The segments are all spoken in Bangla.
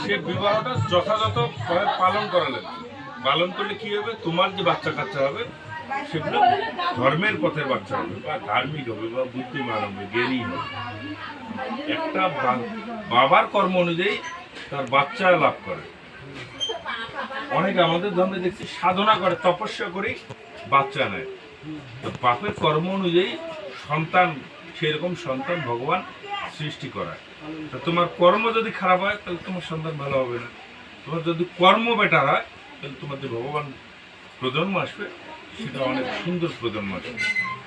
সে বিবাহটা যথাযথ পালন করা লাগবে। পালন করলে কি হবে, তোমার যে বাচ্চা কাচ্চা হবে সেগুলো ধর্মের পথের বাচ্চা হবে, বা ধার্মিক হবে, বা বুদ্ধিমান হবে, জ্ঞানী হবে। একটা বাবার কর্ম অনুযায়ী তার বাচ্চা লাভ করে। অনেকে আমাদের ধর্মে দেখছি সাধনা করে, তপস্যা করে বাচ্চা নেয়। তো বাপের কর্ম অনুযায়ী সন্তান, সেরকম সন্তান ভগবান সৃষ্টি করায়। তা তোমার কর্ম যদি খারাপ হয় তাহলে তোমার সন্তান ভালো হবে না। তোমার যদি কর্ম বেটার হয় তাহলে তোমার যে ভগবান প্রজন্ম আসবে সেটা অনেক সুন্দর প্রজন্ম আসবে,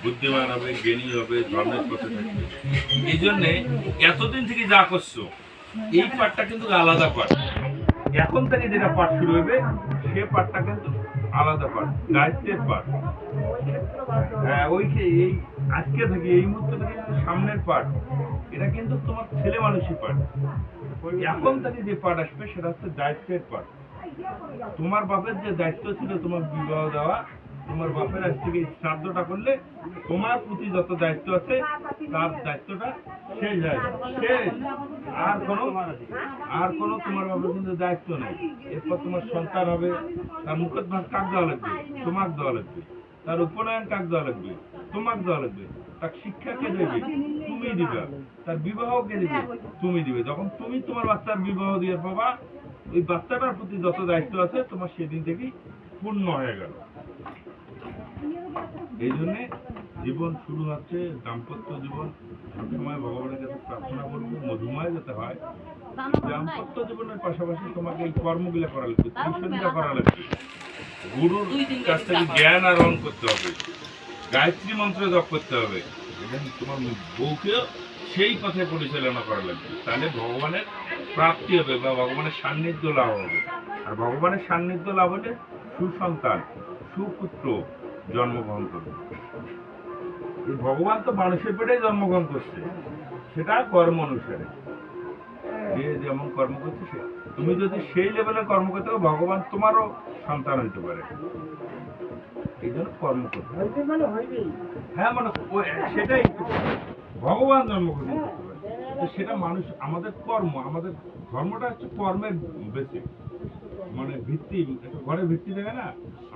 বুদ্ধিমান হবে, জ্ঞানী হবে, ধর্মের পথে থাকবে। এই জন্যে এতদিন থেকে যা করছো এই পাঠটা কিন্তু আলাদা পাঠ। এখন থেকে যেটা পাঠ শুরু হবে সে পাঠটা কিন্তু আলাদা পাঠ, দায়িত্বের পাঠ। হ্যাঁ, ওই এই আজকে থেকে এই মুহূর্তে থেকে সামনের পাঠ, এটা কিন্তু তোমার ছেলে মানুষই পাঠ। এখন থেকে যে পাঠ আসবে সেটা হচ্ছে দায়িত্বের পাঠ। তোমার বাপের যে দায়িত্ব ছিল তোমার বিবাহ দেওয়া, তোমার বাপের আজ থেকে শ্রাদ্ধটা করলে তোমার প্রতি যত দায়িত্ব আছে তার দায়িত্বটা শেষ যায়, শেষ। আর কোনো তোমার বাপের কিন্তু দায়িত্ব নেই। এরপর তোমার সন্তান হবে, তার মুখত ভাত কাক দেওয়া লাগবে, তোমাকে দেওয়া লাগবে। তার উপনয়ন কাক দেওয়া লাগবে, তোমাকে দেওয়া লাগবে। তার শিক্ষা কে দেবে, তুমি দিবে। তার বিবাহ কে দিবে, তুমি দিবে। যখন তুমি তোমার বাচ্চার বিবাহ দিয়ে পাবা, ওই বাচ্চাটার প্রতি যত দায়িত্ব আছে তোমার সেদিন থেকেই পূর্ণ হয়ে গেল। এই জন্যে জীবন শুরু হচ্ছে, দাম্পত্য জীবন সবসময় ভগবানের কাছে প্রার্থনা করবো মধুময় যাতে হয়। দাম্পত্য জীবনের পাশাপাশি তোমাকে এই কর্মগুলো করা লাগবে, টিউশনটা করা লাগবে, গুরুর কাছ থেকে জ্ঞান আহরণ করতে হবে, গায়ত্রী মন্ত্র জপ করতে হবে, এবং তোমার বউকেও সেই পথে পরিচালনা করা লাগবে। তাহলে ভগবানের প্রাপ্তি হবে বা ভগবানের সান্নিধ্য লাভ হবে। আর ভগবানের সান্নিধ্য লাভ হলে সুসন্তান, সুপুত্র জন্মগ্রহণ করবে। এই ভগবান তো মানুষের পেটেই জন্মগ্রহণ করছে, সেটা কর্ম অনুসারে। যে যেমন কর্ম করছে সে, তুমি যদি সেই লেভেলে কর্ম করতে হবে ভগবান তোমারও সন্তান হইতে পারে। এই জন্য কর্ম করতে হবে। হ্যাঁ, মানে সেটাই ভগবান জন্মগ্রহণ করতে পারে। সেটা মানুষ, আমাদের কর্ম, আমাদের ধর্মটা হচ্ছে কর্মের বেসিক, মানে ভিত্তি। ঘরের ভিত্তি থাকে না,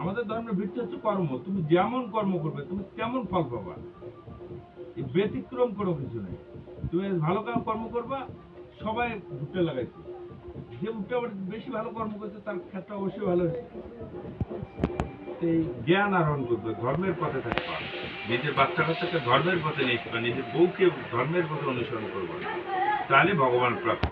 আমাদের ধর্মের ভিত্তি হচ্ছে কর্ম। তুমি যেমন কর্ম করবে তুমি তেমন ফল পাবা। এই ব্যতিক্রম কোনো কিছু নেই। তুমি ভালো কর্ম করবা, সবাই ভুট্টা লাগাইছে, যে ভুট্টা বেশি ভালো কর্ম করছে তার ক্ষেত্রে অবশ্যই ভালো হয়েছে। এই জ্ঞান আহরণ করবে, ধর্মের পথে থাকবা, নিজের বাচ্চা কাচ্চাকে ধর্মের পথে নিয়ে আসবা, নিজের বউকে ধর্মের পথে অনুসরণ করবা, তাহলে ভগবান প্রাপ্ত।